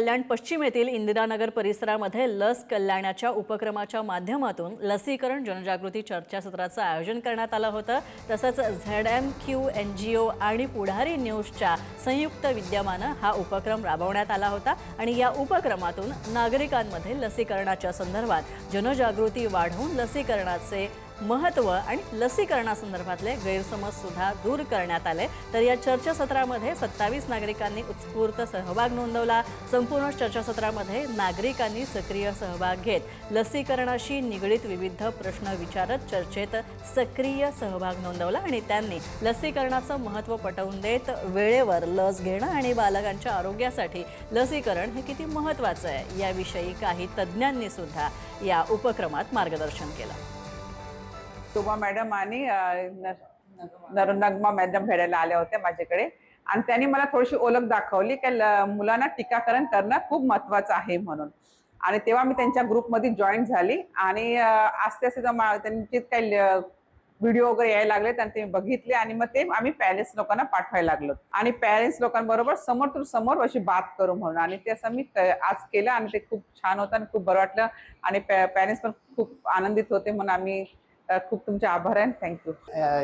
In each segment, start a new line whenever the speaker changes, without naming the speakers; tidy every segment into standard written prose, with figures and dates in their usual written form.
कल्याण पश्चिम येथील इंदिरानगर परिसरामध्ये लस कल्याणाच्या उपक्रमाच्या माध्यमातून लसीकरण जनजागृती चर्चासत्राचं आयोजन करण्यात आलं होतं। तसंच ZMQ NGO आणि पुढारी न्यूजच्या संयुक्त विद्यमानं हा उपक्रम राबवण्यात आला होता आणि या उपक्रमातून नागरिकांमध्ये लसीकरणाच्या संदर्भात जनजागृती वाढवून लसीकरणाचे महत्त्व आणि लसीकरणासंदर्भातले गैरसमज सुद्धा दूर करण्यात आले। तर या चर्चासत्रामध्ये 27 नागरिकांनी उत्स्फूर्त सहभाग नोंदवला। संपूर्ण चर्चासत्रामध्ये नागरिकांनी सक्रिय सहभाग घेत लसीकरणाशी निगडित विविध प्रश्न विचारत चर्चेत सक्रिय सहभाग नोंदवला आणि त्यांनी लसीकरणाचं महत्त्व पटवून देत वेळेवर लस घेणं आणि बालकांच्या आरोग्यासाठी लसीकरण हे किती महत्त्वाचं आहे याविषयी काही तज्ज्ञांनी सुद्धा या उपक्रमात मार्गदर्शन केलं।
शोभा मॅडम आणि नगमा मॅडम भेटायला आल्या होत्या माझ्याकडे आणि त्यांनी मला थोडीशी ओळख दाखवली की मुलांना टीकाकरण करणं खूप महत्त्वाचं आहे म्हणून। आणि तेव्हा मी त्यांच्या ग्रुपमध्ये जॉईन झाली आणि आस्ते आस्ते त्यांचे काही व्हिडिओ वगैरे यायला लागले आणि ते बघितले आणि मग ते आम्ही पॅरेंट्स लोकांना पाठवायला लागलो आणि पॅरेंट्स लोकांबरोबर समोर टू समोर अशी बात करू म्हणून। आणि ते असं मी आज केलं आणि ते खूप छान होतं आणि खूप बरं वाटलं आणि पॅरेंट्स पण खूप आनंदित होते म्हणून आम्ही खूप तुमचे आभार आहे। थँक्यू।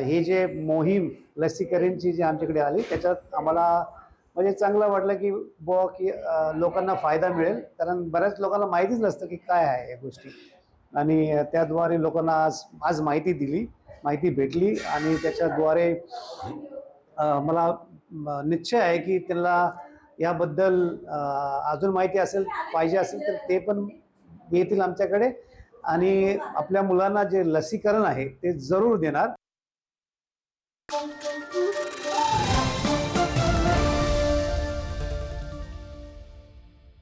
हे जे मोहीम लसीकरणची जी आमच्याकडे आली त्याच्यात आम्हाला म्हणजे चांगलं वाटलं की लोकांना फायदा मिळेल, कारण बऱ्याच लोकांना माहितीच नसतं की काय आहे या गोष्टी आणि त्याद्वारे लोकांना आज माहिती भेटली आणि त्याच्याद्वारे मला निश्चय आहे की त्यांना याबद्दल अजून माहिती पाहिजे असेल तर ते पण येतील आमच्याकडे आणि आपल्या मुलांना जे लसीकरण आहे ते जरूर देणार।